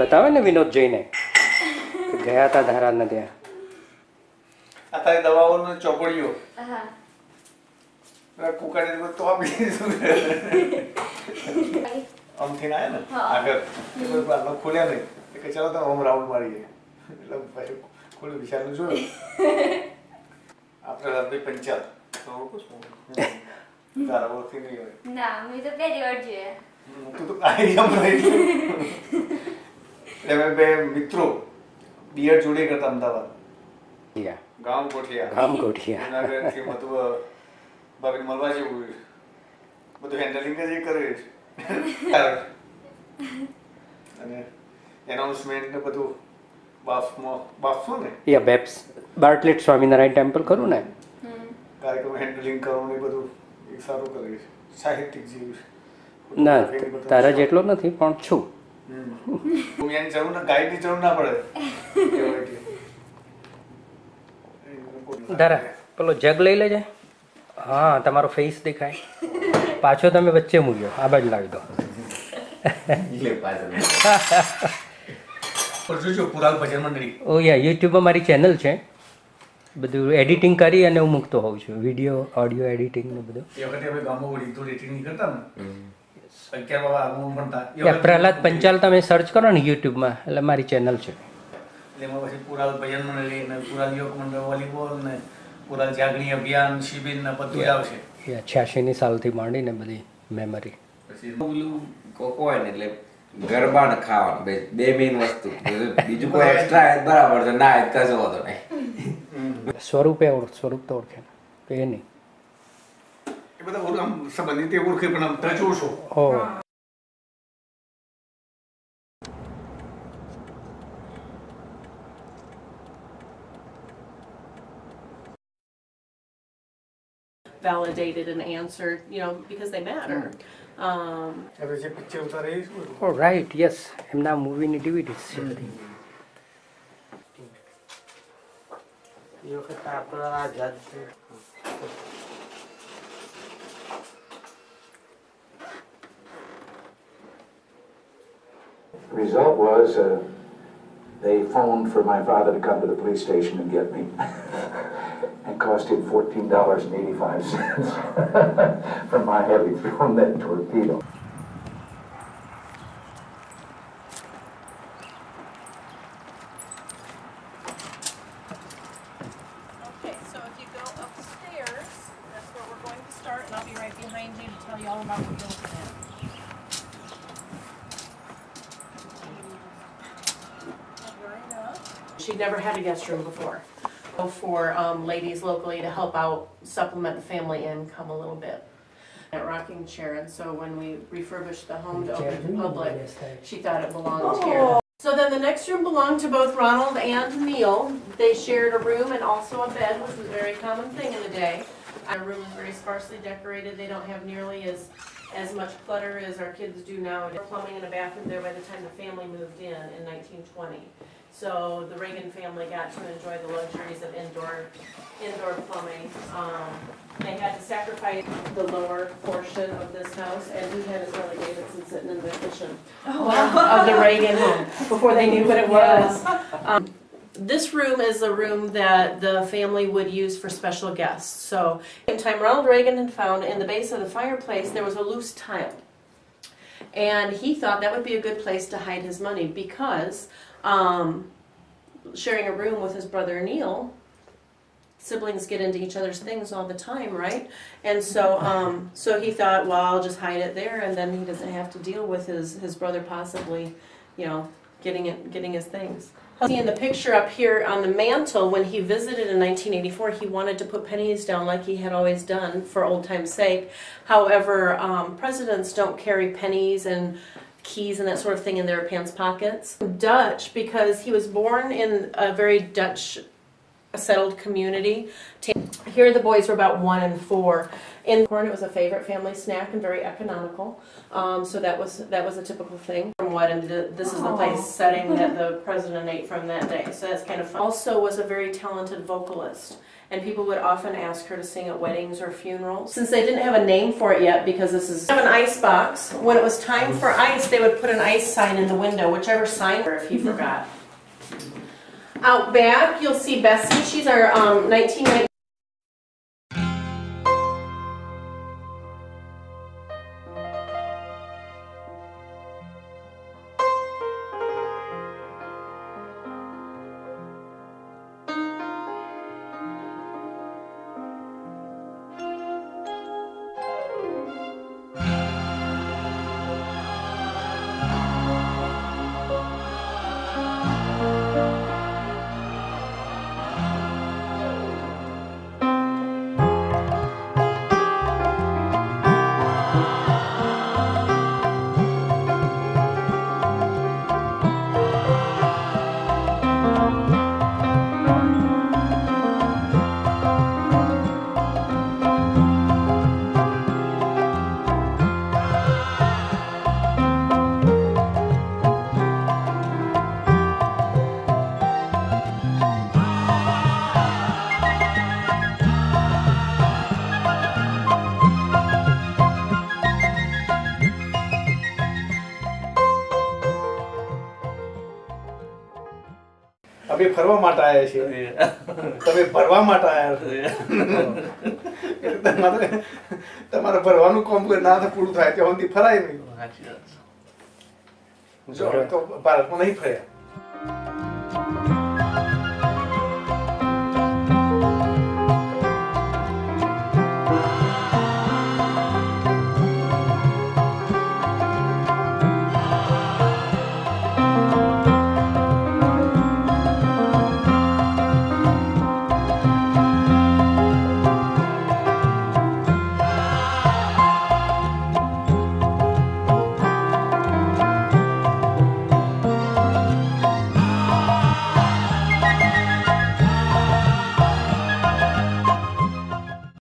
बतावे ने विनोद जईने गया था धारा न ત્યાં અત્યારે દવાઓનો ચોપડીઓ હા કુકાડે તો આપી આમ થઈને આયા ને આગળ કોઈ બાર ખોલ્યા નહીં કે ચાલો તો હોમ રાઉન્ડ મારીએ એટલે ભાઈ ખોલી વિચારનું જોયું આપણે રાત્રે પંચાયત તો ઓળખું છું તારા ઓળખી નહીં હોય ના મેં તો પહેલી વાર જોયા તું તો આઈડિયા રહી એટલે બે મિત્રો બિયર જોડે કરતા અમદાવાદ ગામ કોઠિયા જુનાગઢથી મતું બાબી મળવા જેવું બધું હેન્ડલિંગ જ કરે અને એનાઉન્સમેન્ટ ને બધું બાફો ને યા બેપ્સ બાર્ટલેટ સ્વામિનારાયણ ટેમ્પલ કરું ને કાર્યક્રમ હેન્ડલિંગ કરવાનું એ બધું એક સારું કરે છે સાહિત્યિક જેવું ના તારા જેટલો નથી પણ છું એની જરૂર ના ગાઈડની જરૂર ના પડે દારા પેલો જગ લઈ લેજે હા તમારો ફેસ દેખાય પાછો તમે વચ્ચે મૂક્યો આ બાજુ લાવી દો ઓ યા યુટ્યુબમાં મારી ચેનલ છે બધું એડિટિંગ કરી અને હું મૂકતો હોઉં છું વિડીયો ઓડિયો એડિટિંગ ને બધું પ્રહલાદ પંચાલ તમે સર્ચ કરો ને યુટ્યુબમાં એટલે મારી ચેનલ છે એમાં પછી પુરાલ ભજન મંડળી ને પુરાલ યોગ મંડળ વોલીબોલ ને પુરાલ જાગણી અભિયાન શિબિર ને બધું આવશે 86ની સાલથી માંડીને બધી મેમરી પછી પેલું કોકો હોય ને એટલે ગરબા ને ખાવાનું બે મેઇન વસ્તુ બીજું કોઈ એક્સ્ટ્રા બરાબર છે ના કશો વાંધો નહીં સ્વરૂપ તો ઓળખે તો એ નહીં એ બધા આમ સંબંધિત ઓળખે પણ આમ ટચ ઓછો ઓ validated and answered, you know, because they matter. Oh right, yes. I'm now moving activities. The result was they phoned for my father to come to the police station and get me. And cost him $14.85 for my having thrown that torpedo. tell you all about what you're looking at. She'd never had a guest room before. For ladies locally to help out, supplement the family income a little bit. That rocking chair, and so when we refurbished the home to open to the public, she thought it belonged here. So then the next room belonged to both Ronald and Neil. They shared a room and also a bed, which was a very common thing in the day. Our room is very sparsely decorated. They don't have nearly as much clutter as our kids do now. Plumbing and a bathroom there by the time the family moved in 1920. So the Reagan family got to enjoy the luxuries of indoor plumbing. They had to sacrifice the lower portion of this house, and he had his Harley Davidson sitting in the kitchen of the Reagan home before they knew what it was. This room is a room that the family would use for special guests. So, in time, Ronald Reagan had found in the base of the fireplace there was a loose tile, and he thought that would be a good place to hide his money because sharing a room with his brother Neil, siblings get into each other's things all the time, right? And so so he thought, well, I'll just hide it there, and then he doesn't have to deal with his brother possibly, you know, getting his things. See in the picture up here on the mantle, when he visited in 1984, he wanted to put pennies down like he had always done for old time's sake. However, presidents don't carry pennies and keys and that sort of thing in their pants pockets. Dutch, because he was born in a very Dutch settled community. Here the boys were about 1 and 4. In corn, it was a favorite family snack and very economical. So that was a typical thing. From what, and this is the place setting that the president ate from that day. So that's kind of fun. Also was a very talented vocalist, and people would often ask her to sing at weddings or funerals. Since they didn't have a name for it yet, because this is an ice box, when it was time for ice, they would put an ice sign in the window, whichever sign, if he forgot. Out back, you'll see Bessie. She's our 1990. અમે ફરવા માટે આવ્યા છીએ, તમે ભરવા માટે આવ્યા તમારે ભરવાનું કામ ના પૂરું થાય ત્યાં સુધી ફરાય નહીં. જો તો ભારતમાં નહીં ફર્યા.